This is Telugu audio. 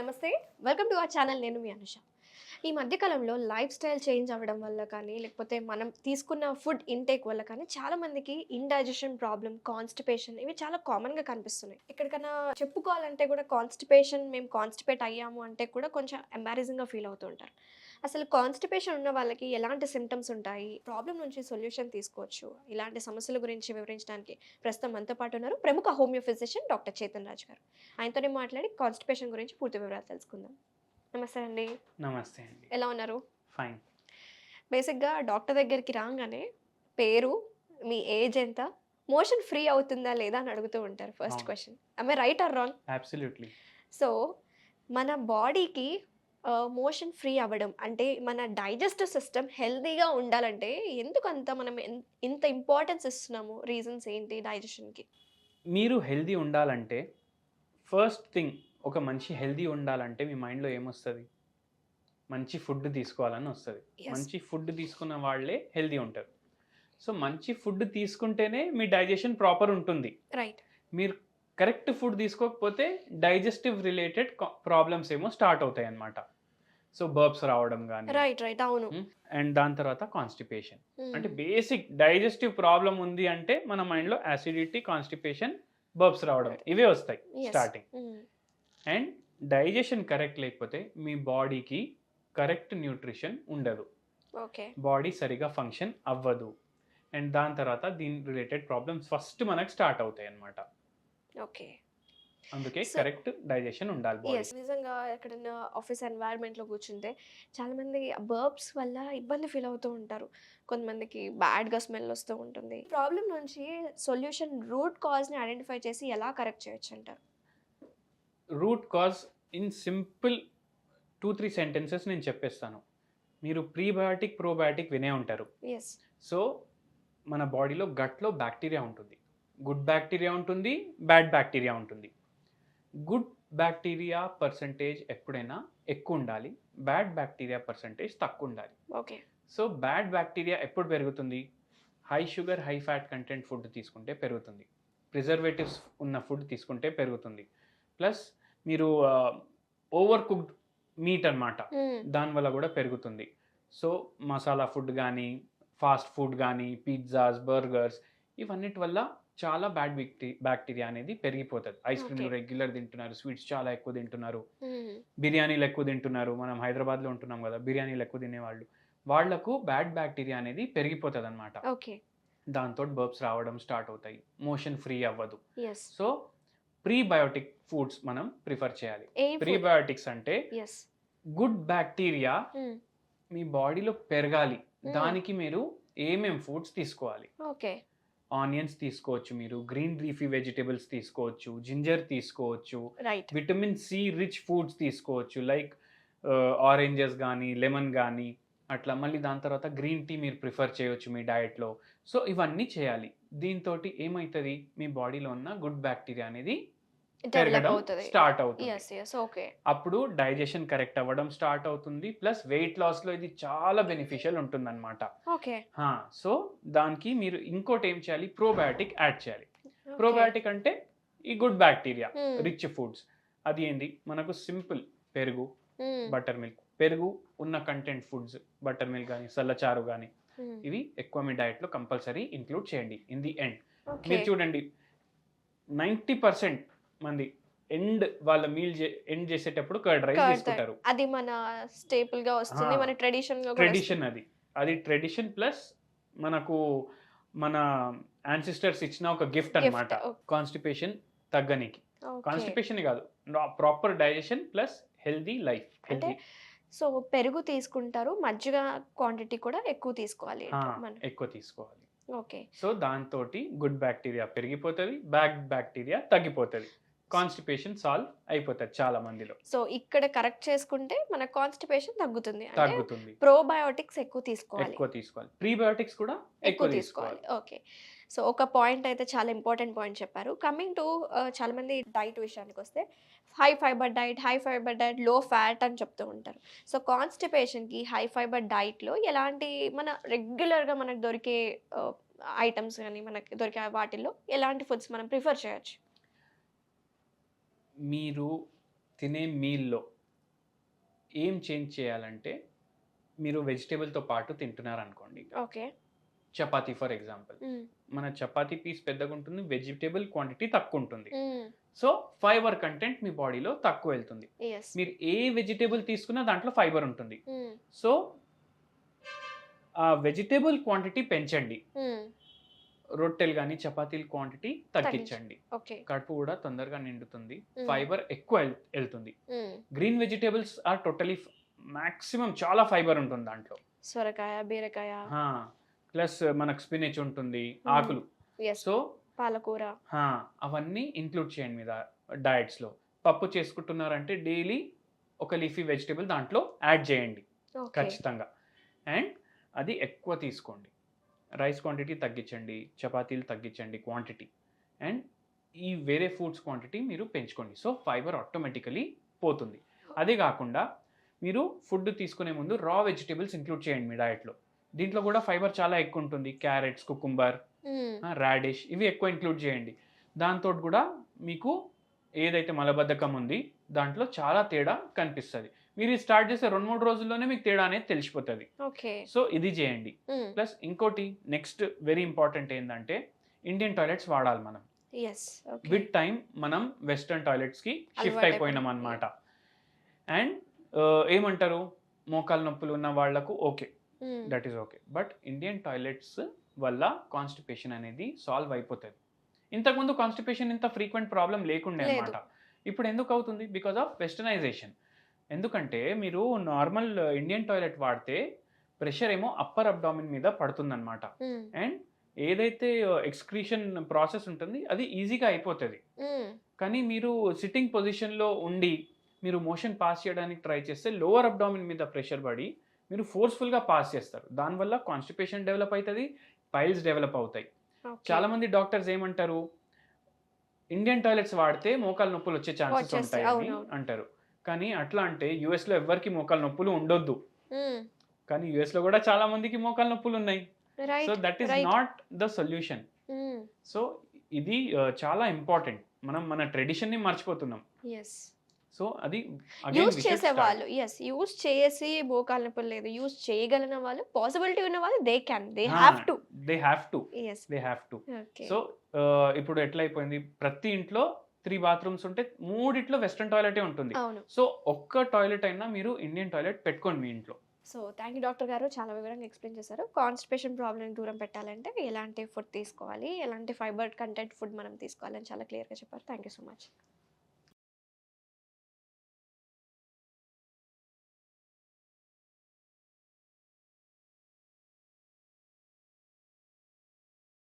నమస్తే. Welcome to our channel. నేను మీ అనుష. ఈ మధ్య కాలంలో లైఫ్ స్టైల్ చేంజ్ అవ్వడం వల్ల కానీ, లేకపోతే మనం తీసుకున్న ఫుడ్ ఇంటేక్ వల్ల కానీ చాలామందికి ఇండైజెషన్ ప్రాబ్లమ్, కాన్‌స్టిపేషన్ ఇవి చాలా కామన్‌గా కనిపిస్తున్నాయి. ఎక్కడికన్నా చెప్పుకోవాలంటే కూడా మేము కాన్‌స్టిపేట్ అయ్యాము అంటే కూడా కొంచెం ఎంబారసింగ్‌గా ఫీల్ అవుతూ ఉంటారు. అసలు కాన్‌స్టిపేషన్ ఉన్న వాళ్ళకి ఎలాంటి సింప్టమ్స్ ఉంటాయి? ప్రాబ్లమ్ నుంచి సొల్యూషన్ తీసుకోవచ్చు. ఇలాంటి సమస్యల గురించి వివరించడానికి ప్రస్తుతం మనతో పాటు ఉన్నారు ప్రముఖ homeo physician doctor Chetan Raj గారు. ఆయనతోనే మాట్లాడి కాన్‌స్టిపేషన్ గురించి పూర్తి వివరాలు తెలుసుకుందాం. నమస్తే అండి. నమస్తే అండి. ఎలా ఉన్నారు? ఫైన్. బేసిక్‌గా డాక్టర్ దగ్గరికి రాంగానే పేరు, మీ ఏజ్ ఎంత, మోషన్ ఫ్రీ అవుతుందా లేదా అని అడుగుతూ ఉంటారు ఫస్ట్ అవును. Question. Am I right are wrong? Absolutely. So, మన బాడీకి మోషన్ ఫ్రీ అవ్వడం అంటే మన డైజెస్టివ్ సిస్టమ్ హెల్తీగా ఉండాలంటే ఎందుకంత మనం ఇంత ఇంపార్టెన్స్ ఇస్తున్నాము? రీజన్స్ ఏంటి డైజెషన్‌కి? మీరు హెల్తీ ఉండాలంటే ఫస్ట్ థింగ్ ఒక మనిషి హెల్తీ ఉండాలంటే మీ మైండ్‌లో ఏమొస్తది? మంచి ఫుడ్ తీసుకోవాలని వస్తది. యెస్. మంచి ఫుడ్ తీసుకున్న వాళ్ళే హెల్తీ ఉంటారు. సో, మంచి ఫుడ్ తీసుకుంటేనే మీ డైజెషన్ ప్రాపర్ ఉంటుంది. రైట్. మీరు కరెక్ట్ ఫుడ్ తీసుకోకపోతే డైజెస్టివ్ రిలేటెడ్ ప్రాబ్లమ్స్ ఏమో స్టార్ట్ అవుతాయన్నమాట. సో, బర్ప్స్ రావడం గానీ రైట్. అవును. అండ్ దాని తర్వాత కాన్‌స్టిపేషన్. అంటే హ్మ్. బేసిక్ డైజెస్టివ్ ప్రాబ్లమ్ ఉంది అంటే మన మైండ్‌లో యాసిడిటీ, కాన్‌స్టిపేషన్, బర్ప్స్ రావడం ఇవే వస్తాయి యెస్. స్టార్టింగ్. హ్మ్. అండ్ డైజెషన్ కరెక్ట్ లేకపోతే మీ బాడీకి కరెక్ట్ న్యూట్రిషన్ ఉండదు. ఓకే. బాడీ సరిగా ఫంక్షన్ అవ్వదు. అండ్ దాని తర్వాత దీని రిలేటెడ్ ప్రాబ్లమ్స్ ఫస్ట్ మనకు స్టార్ట్ అవుతాయన్నమాట. ఓకే. అందుకే సో కరెక్ట్ డైజెషన్ ఉండాలి యెస్. బాడీకి. నిజంగా ఎక్కడన్నా ఆఫీస్ ఎన్వైర్న్‌మెంట్‌లో కూర్చుంటే చాలామంది బర్ప్స్ వల్ల ఇబ్బంది ఫీల్ అవుతూ ఉంటారు. కొంతమందికి బ్యాడ్‌గా స్మెల్ వస్తూ ఉంటుంది. ప్రాబ్లమ్ నుంచి సొల్యూషన్ రూట్ కాజ్‌ని ఐడెంటిఫై చేసి ఎలా కరెక్ట్ చేయొచ్చంటారు? Root cause in simple 2, 3 sentences నేను చెప్పేస్తాను. మీరు ప్రీబయోటిక్, ప్రోబయోటిక్ వినే ఉంటారు. యెస్. సో, మన బాడీలో గట్‌లో బ్యాక్టీరియా ఉంటుంది. గుడ్ బ్యాక్టీరియా ఉంటుంది, బ్యాడ్ బ్యాక్టీరియా ఉంటుంది. గుడ్ బ్యాక్టీరియా పర్సెంటేజ్ ఎప్పుడైనా ఎక్కువుండాలి. బ్యాడ్ బ్యాక్టీరియా పర్సెంటేజ్ తక్కువుండాలి. ఓకే. సో, బ్యాడ్ బ్యాక్టీరియా ఎప్పుడు పెరుగుతుంది? High sugar, high fat content food తీసుకుంటే పెరుగుతుంది. ప్రిజర్వేటివ్స్ ఉన్న ఫుడ్ తీసుకుంటే పెరుగుతుంది. ప్లస్ మీరు ఓవర్ కుక్డ్ మీట్ అన్నమాట. హ్మ్. దానివల్ల కూడా పెరుగుతుంది. సో, మసాలా ఫుడ్ గానీ, ఫాస్ట్ ఫుడ్ గానీ, పిజ్జాస్, బర్గర్స్ ఇవన్నిటి వల్ల చాలా బ్యాడ్ బ్యాక్టీరియా అనేది పెరిగిపోతది. Ice okay. క్రీమ్‌లు రెగ్యులర్ తింటున్నారు, స్వీట్స్ చాలా ఎక్కువ తింటున్నారు, హ్మ్. బిర్యానీలు ఎక్కువ తింటున్నారు. మనం హైదరాబాద్‌లో ఉంటున్నాం గదా! బిర్యానీలు ఎక్కువ తినేవాళ్ళు. వాళ్ళకు బ్యాడ్ బ్యాక్టీరియా అనేది పెరిగిపోతదనమాట. ఓకే. దాంతోటి బర్ప్స్ రావడం స్టార్ట్ అవుతాయి. మోషన్ ఫ్రీ అవ్వదు. యెస్. సో, ప్రీబయోటిక్ ఫుడ్స్ మనం ప్రిఫర్ చేయాలి. ఏ ఫుడ్? ప్రీబయోటిక్స్ అంటే యెస్. గుడ్ బ్యాక్టీరియా హ్మ్. మీ బాడీలో పెరగాలి. హ్మ్. దానికి మీరు ఏమేం ఫుడ్స్ తీసుకోవాలి? ఓకే. ఆనియన్స్ తీసుకోవచ్చు మీరు, గ్రీన్ లీఫీ వెజిటబుల్స్ తీసుకోవచ్చు, జింజర్ తీసుకోవచ్చు, right. Vitamin C rich foods తీసుకోవచ్చు. లైక్ ఆరెంజెస్ గానీ, లెమన్ గానీ అట్లా. మళ్ళీ దాని తర్వాత గ్రీన్ టీ మీరు ప్రిఫర్ చేయొచ్చు మీ డయట్‌లో. సో, ఇవన్నీ చేయాలి. దీనితోటి ఏమైతది? మీ బాడీలో ఉన్న గుడ్ బ్యాక్టీరియా అనేది డెవలప్ పెరగడం అవుతది. స్టార్ట్ అవుతుంది. యెస్. ఓకే. అప్పుడు డైజెషన్ కరెక్ట్ అవ్వడం స్టార్ట్ అవుతుంది. ప్లస్ వెయిట్ లాస్‌లో ఇది చాలా బెనిఫిషియల్ ఉంటుందన్నమాట. ఓకే. సో, దానికి మీరు ఇంకోటేం చేయాలి? ప్రోబయోటిక్ యాడ్ చేయాలి. ఓకే. ప్రోబయోటిక్ అంటే ఈ గుడ్ బ్యాక్టీరియా హ్మ్. Rich foods. అది ఏంది? మనకు సింపుల్ పెరుగు, హ్మ్. Butter milk. పెరుగు ఉన్న కంటెంట్ ఫుడ్స్ బటర్ మిల్క్ గానీ, సల్లచారు గానీ హ్మ్. ఇవి ఎక్కువ మీ డయట్‌లో కంపల్సరీ ఇంక్లూడ్ చేయండి. In the end okay. మీరు చూడండి 90% మంది వాళ్ళ మీల్ ఎండ్ చేసేటప్పుడు కర్డ్ రైస్ కర్డ్ తీసుకుంటారు. అది మన స్టేపుల్‌గా వస్తుంది. మన ట్రెడిషన్‌గా కూడా ట్రెడిషన్ అది. అది ట్రెడిషన్ ప్లస్ మనకు మన యాన్సిస్టర్స్ ఇచ్చిన ఒక గిఫ్ట్ అన్నమాట. ఓకే. కాన్‌స్టిపేషన్ తగ్గనీకి. ఓకే. కాన్‌స్టిపేషనే కాదు. Proper digestion plus healthy life. అంటే సో, పెరుగు తీసుకుంటారు. మజ్జిగ క్వాంటిటీ కూడా ఎక్కువ తీసుకోవాలి మనం. ఎక్కువ తీసుకోవాలి. ఓకే. సో, దాంతోటి గుడ్ బ్యాక్టీరియా పెరిగిపోతది. బ్యాడ్ బ్యాక్టీరియా తగ్గిపోతది. కాన్‌స్టిపేషన్ సాల్వ్ అయిపోతది చాలా మందిలో. సో, ఇక్కడ కరెక్ట్ చేసుకుంటే మన కాన్‌స్టిపేషన్ తగ్గుతుంది. అంటే తగ్గుతుంది. ప్రోబయోటిక్స్ ఎక్కువ తీసుకోవాలి. ఎక్కువ తీసుకోవాలి. ప్రీబయోటిక్స్ కూడా ఎక్కువ తీసుకోవాలి. తీసుకోవాలి. ఓకే. సో, ఒక పాయింట్ అయితే చాలా ఇంపార్టెంట్ పాయింట్ చెప్పారు. కమింగ్ టు చాలామంది డైట్ విషయానికొస్తే హై ఫైబర్ డైట్, లో ఫ్యాట్ అని చెప్తూ ఉంటారు. సో, కాన్‌స్టిపేషన్‌కి హై ఫైబర్ డైట్‌లో ఎలాంటి మన రెగ్యులర్‌గా మనకు దొరికే ఆహ్, ఐటెమ్స్ గాని, మనకి దొరికే వాటిల్లో ఎలాంటి ఫుడ్స్ మనం ప్రిఫర్ చేయొచ్చు? మీరు తినే మీల్‌లో ఏం చేంజ్ చేయాలంటే, మీరు వెజిటబుల్‌తో పాటు తింటున్నారనుకోండి. Okay. Chapati for example. Hmm. మన చపాతీ పీస్ పెద్దగుంటుంది. వెజిటబుల్ క్వాంటిటీ తక్కువుంటుంది. హ్మ్. సో, ఫైబర్ కంటెంట్ మీ బాడీలో తక్కువెళ్తుంది. యెస్. మీరు ఏ వెజిటబుల్ తీసుకున్నా దాంట్లో ఫైబర్ ఉంటుంది. హ్మ్. సో, ఆ వెజిటబుల్ క్వాంటిటీ పెంచండి. హ్మ్. రొట్టెలు గాని, చపాతీల క్వాంటిటీ తగ్గించండి. ఓకే. కడుపు కూడా తొందరగా నిండుతుంది. హ్మ్. ఫైబర్ ఎక్కువ ఎళ్తుంది. Hmm. Green vegetables are totally maximum చాలా ఫైబర్ ఉంటుంది దాంట్లో. సొరకాయ, బీరకాయ. ఆ! ప్లస్ మనకు స్పినచ్ ఉంటుంది. హ్మ్. ఆకులు. యెస్. సో, పాలకూర. అవన్నీ ఇంక్లూడ్ చేయండి మీ డయట్స్‌లో. పప్పు చేసుకుంటున్నారంటే డైలీ ఒక లీఫీ వెజిటబుల్ దాంట్లో యాడ్ చేయండి ఓకే. ఖచ్చితంగా. అండ్ అది ఎక్కువ తీసుకోండి. రైస్ క్వాంటిటీ తగ్గించండి. చపాతీలు తగ్గించండి క్వాంటిటీ. అండ్ ఈ వేరే ఫుడ్స్ క్వాంటిటీ మీరు పెంచుకోండి. సో, ఫైబర్ ఆటోమేటికల్లీ పోతుంది. అదే కాకుండా మీరు ఫుడ్ తీసుకునే ముందు రా వెజిటబుల్స్ ఇంక్లూడ్ చేయండి మీ డయట్‌లో. దీంట్లో కూడా ఫైబర్ చాలా ఎక్కువ ఉంటుంది. క్యారెట్స్, కుకుంబర్, హ్మ్. రాడిష్ ఇవి ఎక్కువ ఇంక్లూడ్ చేయండి. దాంతోటి కూడా మీకు ఏదైతే మలబద్ధకం ఉంది దాంట్లో చాలా తేడా కనిపిస్తది. మీరు ఇది స్టార్ట్ చేసే 2, 3 రోజుల్లోనే మీకు తేడా అనేది తెలిసిపోతది. ఓకే. సో, ఇది చేయండి. హ్మ్. ప్లస్ ఇంకోటి నెక్స్ట్ వెరీ ఇంపార్టెంట్ ఏందంటే ఇండియన్ టాయిలెట్స్ వాడాలి మనం. యెస్. ఓకే. విత్ టైమ్ మనం వెస్టర్న్ టాయిలెట్స్‌కి షిఫ్ట్ అయిపోయినాం అన్నమాట. అండ్ ఏమంటారు మోకాలు నొప్పులు ఉన్న వాళ్ళకు ఓకే. హ్మ్. That is okay. But Indian toilets వల్ల కాన్‌స్టిపేషన్ అనేది సాల్వ్ అయిపోతది. ఇంతకుముందు కాన్‌స్టిపేషన్ ఇంత ఫ్రీక్వెంట్ ప్రాబ్లమ్ లేకుండే లేదు. అన్నమాట. ఇప్పుడు ఎందుకు అవుతుంది? Because of westernisation. ఎందుకంటే మీరు నార్మల్ ఇండియన్ టాయిలెట్ వాడితే ప్రెషర్ ఏమో అప్పర్ అబ్డామిన్ మీద పడుతుందన్నమాట. హ్మ్. అండ్ ఏదైతే ఎక్స్‌క్రీషన్ ప్రాసెస్ ఉంటుంది అది ఈజీగా అయిపోతది. హ్మ్. కానీ మీరు సిట్టింగ్ పొజిషన్‌లో ఉండి మీరు మోషన్ పాస్ చేయడానికి ట్రై చేస్తే లోవర్ అబ్డామిన్ మీద ప్రెషర్ పడి మీరు ఫోర్స్‌ఫుల్‌గా పాస్ చేస్తారు. దానివల్ల కాన్‌స్టిపేషన్ డెవలప్ అయితది. పైల్స్ డెవలప్ అవుతాయి. ఓకే. చాలామంది డాక్టర్స్ ఏమంటారు? ఇండియన్ టాయిలెట్స్ వాడితే మోకాలు నొప్పులు వచ్చే ఛాన్సెస్ వచ్చేస్తాయి. ఉంటాయని అవునవును. అంటారు. కానీ అట్లా అంటే యూఎస్‌లో ఎవ్వరికీ మోకాలు నొప్పులు ఉండొద్దు. హ్మ్. కానీ యూఎస్‌లో కూడా చాలా మందికి మోకాలు నొప్పులు ఉన్నాయి. So, right. That is right. Not the solution. Hmm. So, ఇది చాలా ఇంపార్టెంట్. మనం మన ట్రెడిషన్‌ని మర్చిపోతున్నాం. యెస్. సో, అది again use we should start. చేసేవాళ్ళు. యెస్. యూజ్ చేసి మోకాలు నొప్పులు లేదు. యూజ్ చేయగలిగిన వాళ్ళు పాసిబిలిటీ ఉన్న వాళ్ళు they can. They have to. They have to. Yes. They have to. Okay. So, ఇప్పుడు ఎట్లా అయిపోయింది ప్రతి ఇంట్లో 3 బాత్రూమ్స్ ఉంటే 3 వెస్టర్న్ టాయిలెటే ఉంటుంది. అవును. సో, ఒక్క టాయిలెట్ అయినా మీరు ఇండియన్ టాయిలెట్ పెట్టుకోండి మీ ఇంట్లో. సో, థాంక్ యూ డాక్టర్ గారు. చాలా వివరంగా ఎక్స్‌ప్లెయిన్ చేశారు. కాన్‌స్టిపేషన్ ప్రాబ్లమ్‌ని దూరం పెట్టాలంటే ఎలాంటి ఫుడ్ తీసుకోవాలి, ఎలాంటి ఫైబర్ కంటెంట్ ఫుడ్ మనం తీసుకోవాలని చాలా క్లియర్‌గా చెప్పారు. Thank you so much.